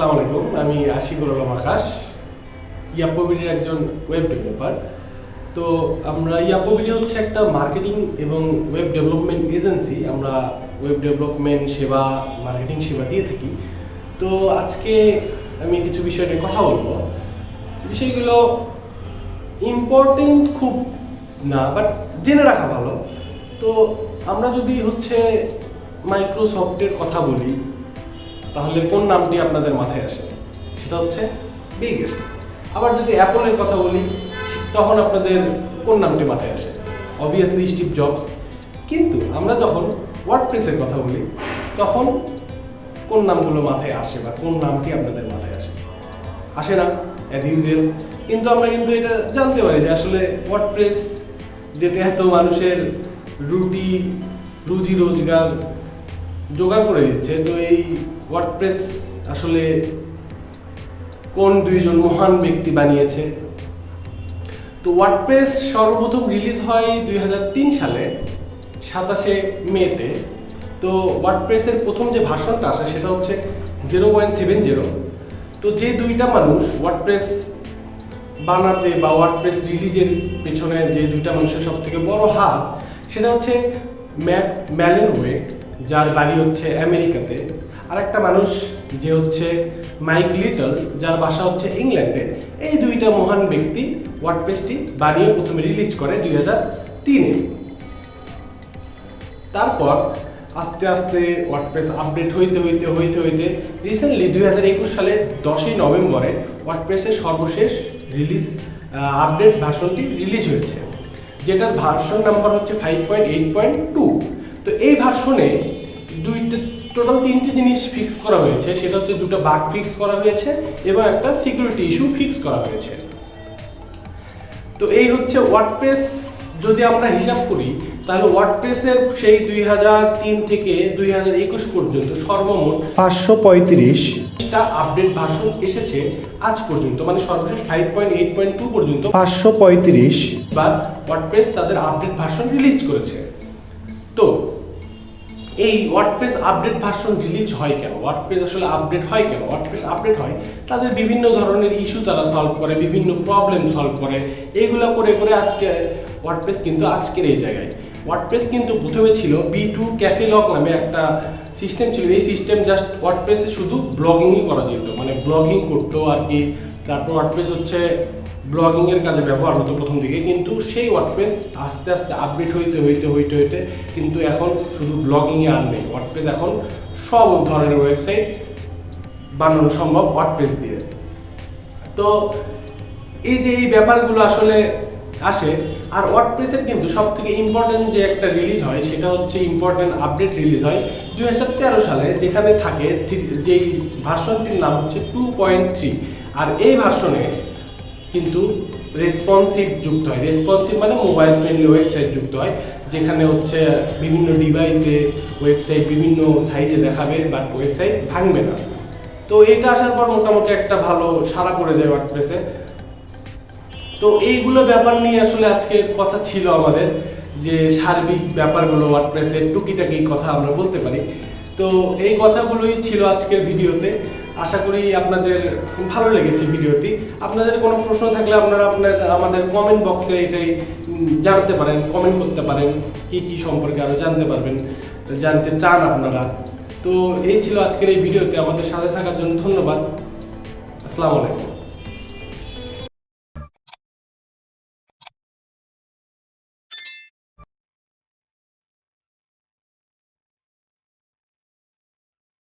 আসসালামু আলাইকুম, আমি আশিকুর আলম আকাশ, YappoBD একজন ওয়েব ডেভেলপার। তো আমরা YappoBD হচ্ছে একটা মার্কেটিং এবং ওয়েব ডেভেলপমেন্ট এজেন্সি। আমরা ওয়েব ডেভেলপমেন্ট সেবা, মার্কেটিং সেবা দিয়ে থাকি। তো আজকে আমি কিছু বিষয় নিয়ে কথা বলবো। বিষয়গুলো ইম্পর্টেন্ট খুব না, বাট জেনে রাখা ভালো। তো আমরা যদি মাইক্রোসফটের কথা বলি, তাহলে কোন নামটি আপনাদের মাথায় আসে? সেটা হচ্ছে বিল গেটস। আবার যদি অ্যাপলের কথা বলি, তখন আপনাদের কোন নামটি মাথায় আসে? Obviously Steve jobs. কিন্তু আমরা যখন ওয়ার্ডপ্রেসের কথা বলি, তখন কোন নামগুলো মাথায় আসে বা কোন নামটি আপনাদের মাথায় আসে না অ্যাজ ইউজুয়াল। কিন্তু আমরা এটা জানতে পারি যে আসলে ওয়ার্ডপ্রেস যেটা এত মানুষের রুজি রোজগার জোগাড় করে দিচ্ছে, তো এই ওয়ার্ডপ্রেস আসলে কোন দুইজন মহান ব্যক্তি বানিয়েছে? তো ওয়ার্ডপ্রেস সর্বপ্রথম রিলিজ হয় 2003 সালে 27শে মেতে। তো ওয়ার্ডপ্রেসের প্রথম যে ভার্সনটা আসে সেটা হচ্ছে 0.70। তো যে দুইটা মানুষ ওয়ার্ডপ্রেস বানাতে বা ওয়ার্ডপ্রেস রিলিজের পেছনে যে দুইটা মানুষের সব থেকে বড় হাত, সেটা হচ্ছে ম্যালেনওয়ে, যার বাড়ি হচ্ছে আমেরিকাতে, আর একটা মানুষ যে হচ্ছে মাইক লিটল, যার বাসা হচ্ছে ইংল্যান্ডে। এই দুইটা মহান ব্যক্তি ওয়ার্ডপ্রেসটি বানিয়ে প্রথমে রিলিজ করে 2003-এ। তারপর আস্তে আস্তে ওয়ার্ডপ্রেস আপডেট হইতে রিসেন্টলি 2021 সালের 10ই নভেম্বরে ওয়ার্ডপ্রেসের সর্বশেষ আপডেট ভার্সনটি রিলিজ হয়েছে, যেটার ভার্সন নাম্বার হচ্ছে 5.8.2। তো এই ভার্সনে টোটাল 3টি জিনিস ফিক্স করা হয়েছে। সেটা হচ্ছে 2টা বাগ ফিক্স করা হয়েছে এবং একটা সিকিউরিটি ইস্যু ফিক্স করা হয়েছে। তো এই হচ্ছে ওয়ার্ডপ্রেস। যদি আমরা হিসাব করি, তাহলে ওয়ার্ডপ্রেসের সেই 2003 থেকে 2021 পর্যন্ত সর্বমোট 535টা আপডেট ভার্সন এসেছে আজ পর্যন্ত, মানে সর্বশেষ 5.8.2 পর্যন্ত 535 বার ওয়ার্ডপ্রেস তাদের আপডেট ভার্সন রিলিজ করেছে। তো এই ওয়ার্ডপ্রেস আপডেট ভার্সন রিলিজ হয় কেন? ওয়ার্ডপ্রেস আসলে আপডেট হয় কেন? ওয়ার্ডপ্রেস আপডেট হয় তাদের বিভিন্ন ধরনের ইস্যু তারা সলভ করে, বিভিন্ন প্রবলেম সলভ করে। এইগুলো করে আজকে ওয়ার্ডপ্রেস কিন্তু আজকের এই জায়গায়। ওয়ার্ডপ্রেস কিন্তু প্রথমে ছিল B2 ক্যাফেলগ নামে একটা সিস্টেম ছিল। এই সিস্টেম জাস্ট ওয়ার্ডপ্রেসে শুধু ব্লগিংই করা যেত, মানে ব্লগিং করতো আর কি। তারপর ওয়ার্ডপ্রেস ব্লগিং এর কাজে ব্যবহার হতো প্রথম দিকে, কিন্তু সেই ওয়ার্ডপ্রেস আস্তে আস্তে আপডেট হইতে কিন্তু এখন শুধু ব্লগিং এ আর নেই। ওয়ার্ডপ্রেস এখন সব ধরনের ওয়েবসাইট বানানো সম্ভব ওয়ার্ডপ্রেস দিয়ে। তো এই যে এই ব্যাপারগুলো আসলে আসে। আর ওয়ার্ডপ্রেসের কিন্তু সব থেকে ইম্পর্টেন্ট যে একটা রিলিজ হয়, সেটা হচ্ছে ইম্পর্টেন্ট আপডেট রিলিজ হয় 2013 সালে, যেখানে থাকে যেই ভার্সনটির নাম হচ্ছে 2.3। আর এই ভার্সনে কিন্তু রেসপন্সিভ যুক্ত হয়। রেসপন্সিভ মানে মোবাইল ফ্রেন্ডলি ওয়েবসাইট যুক্ত হয়, যেখানে বিভিন্ন ডিভাইসে ওয়েবসাইট বিভিন্ন সাইজে দেখাবে, বাট ওয়েবসাইট ভাঙবে না। তো এটা আসার পর মোটামুটি একটা ভালো সাড়া পড়ে যায় ওয়ার্ডপ্রেসে। তো এইগুলো ব্যাপার নিয়ে আসলে আজকের কথা ছিল আমাদের, যে সার্বিক ব্যাপারগুলো ওয়ার্ডপ্রেসের টুকিটাকি কথা আমরা বলতে পারি। তো এই কথাগুলোই ছিল আজকের ভিডিওতে। আশা করি আপনাদের ভালো লেগেছে ভিডিওটি। আপনাদের কোনো প্রশ্ন থাকলে আপনারা আমাদের কমেন্ট বক্সে এটাই জানাতে পারেন, কমেন্ট করতে পারেন, কি সম্পর্কে আরও জানতে চান আপনারা। তো এই ছিল আজকের এই ভিডিওতে। আমাদের সাথে থাকার জন্য ধন্যবাদ। আসসালামু আলাইকুম।